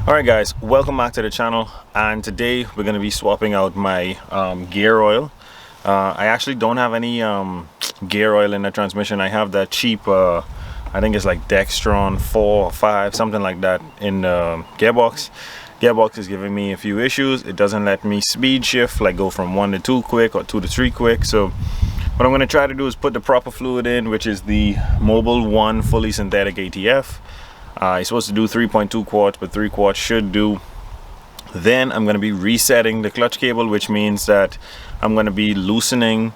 Alright guys, welcome back to the channel, and today we're going to be swapping out my gear oil. I actually don't have any gear oil in the transmission. I have that cheap, I think it's like Dextron 4 or 5, something like that in Gearbox. Gearbox is giving me a few issues. It doesn't let me speed shift, like go from 1 to 2 quick or 2 to 3 quick. So what I'm going to try to do is put the proper fluid in, which is the Mobil 1 fully synthetic ATF. It's supposed to do 3.2 quarts, but 3 quarts should do. Then I'm going to be resetting the clutch cable, which means that I'm going to be loosening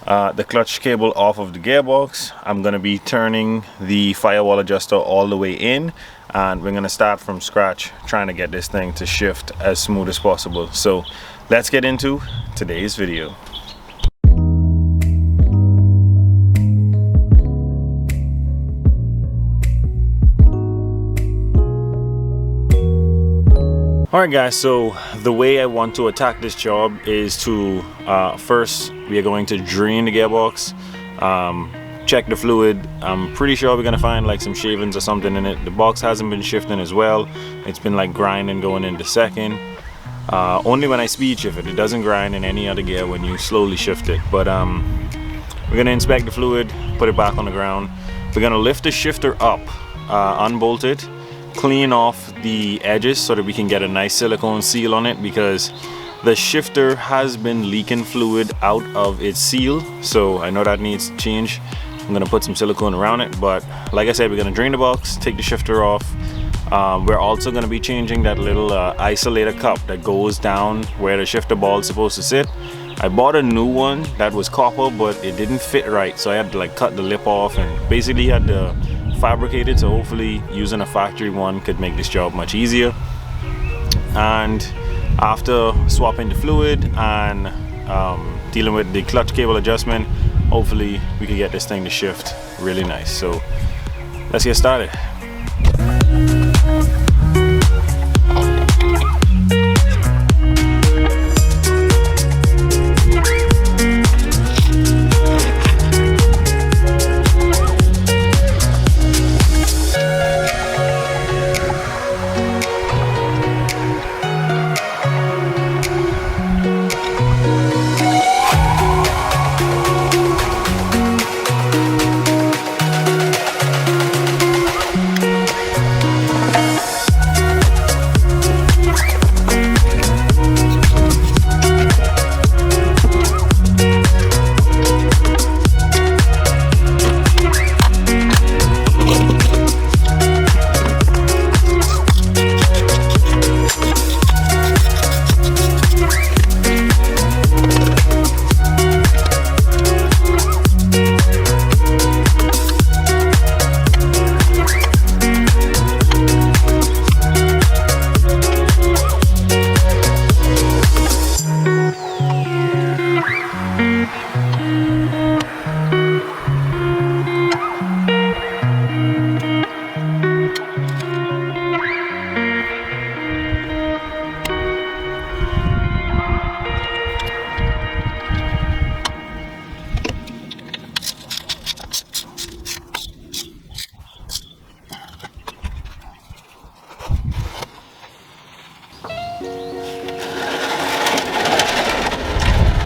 the clutch cable off of the gearbox. I'm going to be turning the firewall adjuster all the way in, and we're going to start from scratch trying to get this thing to shift as smooth as possible. So let's get into today's video. Alright guys, so the way I want to attack this job is to first we are going to drain the gearbox, check the fluid. I'm pretty sure we're gonna find like some shavings or something in it. The box hasn't been shifting as well. It's been like grinding going into second. Only when I speed shift it. It doesn't grind in any other gear when you slowly shift it. But we're gonna inspect the fluid, put it back on the ground. We're gonna lift the shifter up, unbolt it, clean off the edges so that we can get a nice silicone seal on it, because the shifter has been leaking fluid out of its seal. So I know that needs to change. I'm gonna put some silicone around it, but like I said, we're gonna drain the box, take the shifter off. We're also gonna be changing that little isolator cup that goes down where the shifter ball is supposed to sit. I bought a new one that was copper, but it didn't fit right, so I had to like cut the lip off and basically had to fabricated. So hopefully using a factory one could make this job much easier. And after swapping the fluid and dealing with the clutch cable adjustment, hopefully we can get this thing to shift really nice. So let's get started.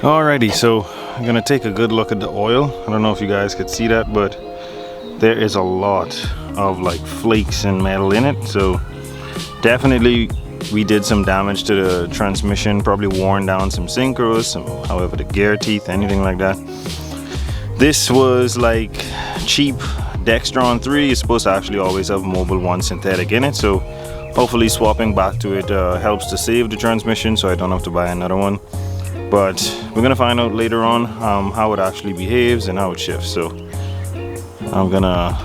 Alrighty, so I'm gonna take a good look at the oil. I don't know if you guys could see that, but there is a lot of like flakes and metal in it. So definitely we did some damage to the transmission, probably worn down some synchros, however the gear teeth, anything like that. This was like cheap Dextron 3. It's supposed to actually always have Mobil 1 synthetic in it, so hopefully swapping back to it helps to save the transmission so I don't have to buy another one. But we're gonna find out later on how it actually behaves and how it shifts. So I'm gonna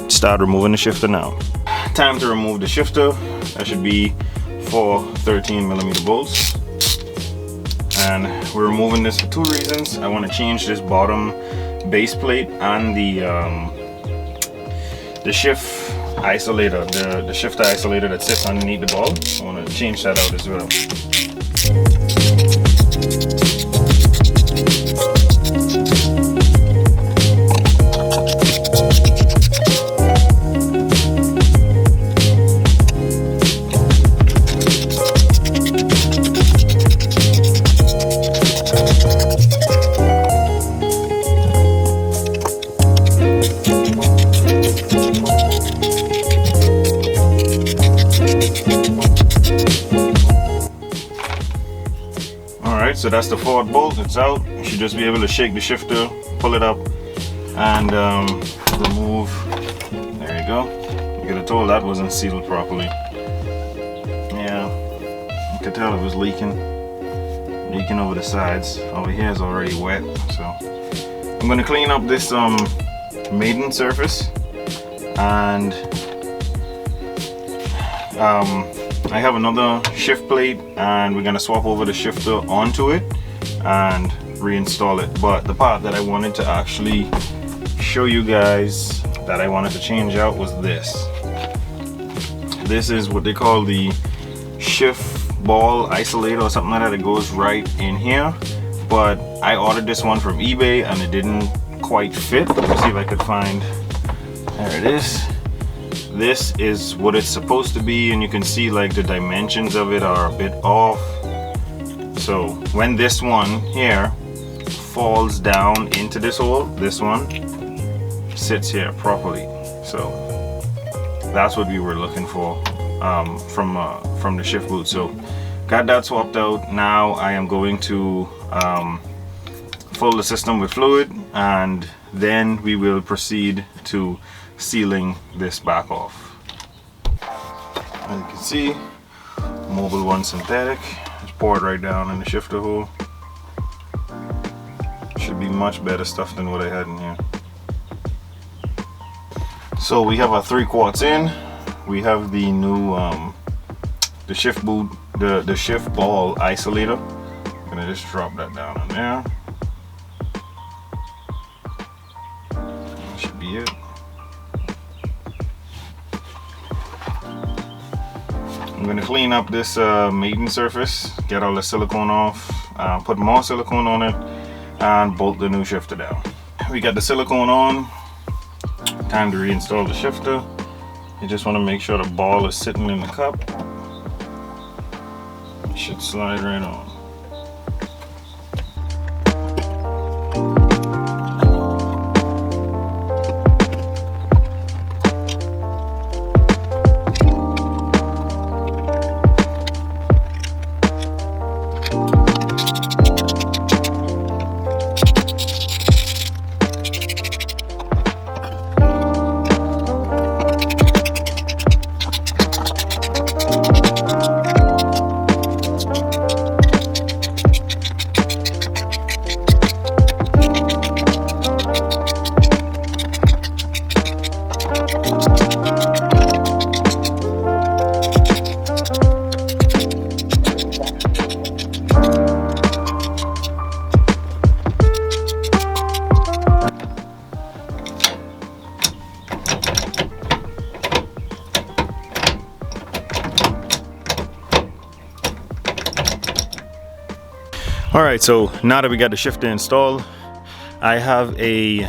start removing the shifter now. Time to remove the shifter. That should be 4 13mm bolts. And we're removing this for 2 reasons. I want to change this bottom base plate and the shift isolator, the shifter isolator that sits underneath the ball. I want to change that out as well. So that's the forward bolt, it's out. You should just be able to shake the shifter, pull it up, and remove. There you go. You could have told that wasn't sealed properly. Yeah, you could tell it was leaking over the sides. Over here is already wet, so I'm going to clean up this maiden surface, and I have another shift plate, and we're going to swap over the shifter onto it and reinstall it. But the part that I wanted to actually show you guys that I wanted to change out was this. This is what they call the shift ball isolator or something like that. It goes right in here, but I ordered this one from eBay and it didn't quite fit. Let me see if I could find, there it is. This is what it's supposed to be, and you can see like the dimensions of it are a bit off. So when this one here falls down into this hole, this one sits here properly. So that's what we were looking for from the shift boot. So got that swapped out. Now I am going to fill the system with fluid, and then we will proceed to sealing this back off. As you can see, Mobile One synthetic is poured right down in the shifter hole. Should be much better stuff than what I had in here. So we have our 3 quarts in. We have the new the shift boot, the shift ball isolator. I'm gonna just drop that down in there. That should be it. I'm going to clean up this maiden surface, get all the silicone off, put more silicone on it, and bolt the new shifter down. We got the silicone on. Time to reinstall the shifter. You just want to make sure the ball is sitting in the cup. It should slide right on. Alright, so now that we got the shifter installed, I have a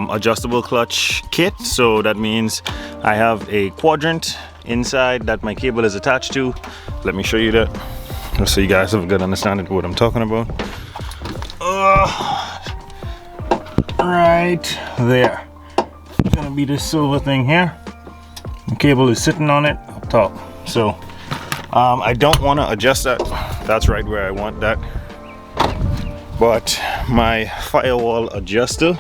adjustable clutch kit. So that means I have a quadrant inside that my cable is attached to. Let me show you that, just so you guys have a good understanding of what I'm talking about. Right there. It's gonna be this silver thing here. The cable is sitting on it up top. So I don't want to adjust that. That's right where I want that. But my firewall adjuster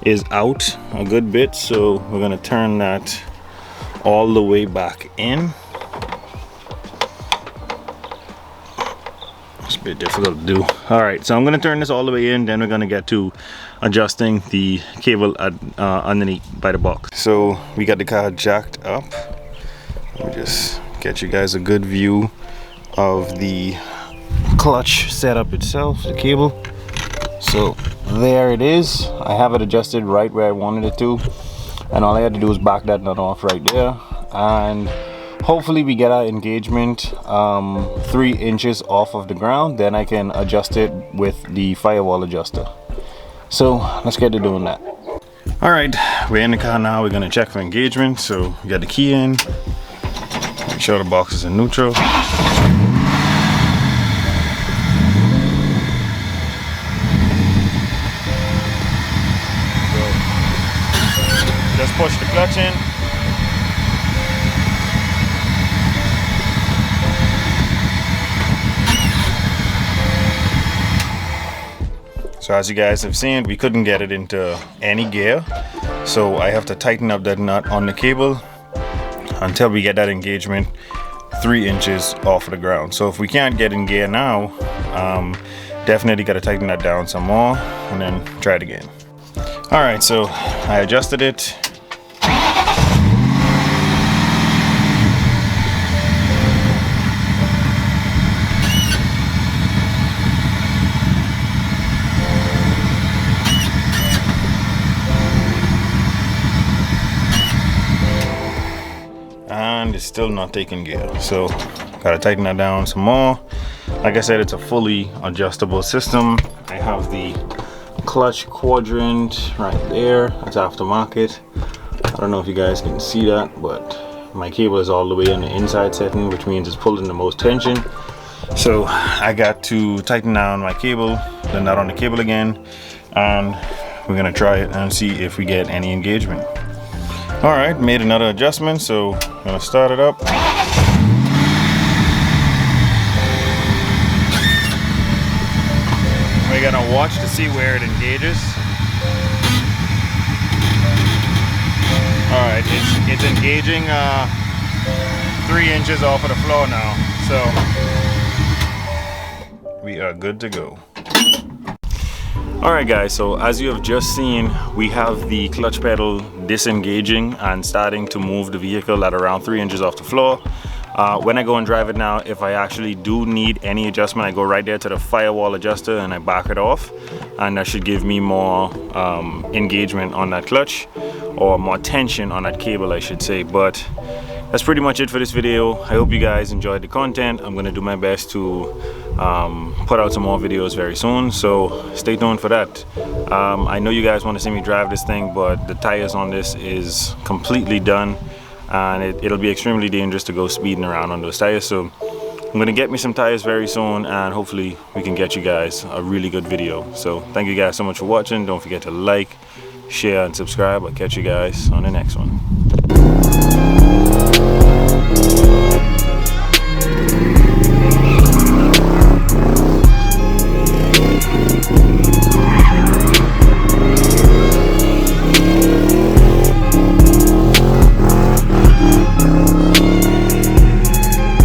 is out a good bit, so we're gonna turn that all the way back in. It's a bit difficult to do. All right, so I'm gonna turn this all the way in, then we're gonna get to adjusting the cable underneath by the box. So we got the car jacked up. Let me just get you guys a good view of the clutch setup itself, the cable. So there it is. I have it adjusted right where I wanted it to, and all I had to do was back that nut off right there, and hopefully we get our engagement 3 inches off of the ground. Then I can adjust it with the firewall adjuster. So let's get to doing that. All right, we're in the car now. We're gonna check for engagement. So we got the key in, make sure the box is in neutral. Just push the clutch in. So as you guys have seen, we couldn't get it into any gear, so I have to tighten up that nut on the cable until we get that engagement 3 inches off of the ground. So if we can't get in gear now, definitely got to tighten that down some more and then try it again. All right, so I adjusted it. And it's still not taking gear, so gotta tighten that down some more. Like I said, it's a fully adjustable system. I have the clutch quadrant right there. That's aftermarket. I don't know if you guys can see that, but my cable is all the way on the inside setting, which means it's pulling the most tension. So I got to tighten down my cable, the nut on the cable again, and we're gonna try it and see if we get any engagement. All right, made another adjustment, so I'm gonna start it up. We're gonna watch to see where it engages. All right, it's engaging 3 inches off of the floor now, so we are good to go. Alright guys, so as you have just seen, we have the clutch pedal disengaging and starting to move the vehicle at around 3 inches off the floor. When I go and drive it now, if I actually do need any adjustment, I go right there to the firewall adjuster and I back it off, and that should give me more engagement on that clutch, or more tension on that cable I should say. But that's pretty much it for this video. I hope you guys enjoyed the content. I'm gonna do my best to put out some more videos very soon, so stay tuned for that. I know you guys want to see me drive this thing, but the tires on this is completely done, and it'll be extremely dangerous to go speeding around on those tires. So I'm gonna get me some tires very soon, and hopefully we can get you guys a really good video. So thank you guys so much for watching. Don't forget to like, share, and subscribe. I'll catch you guys on the next one.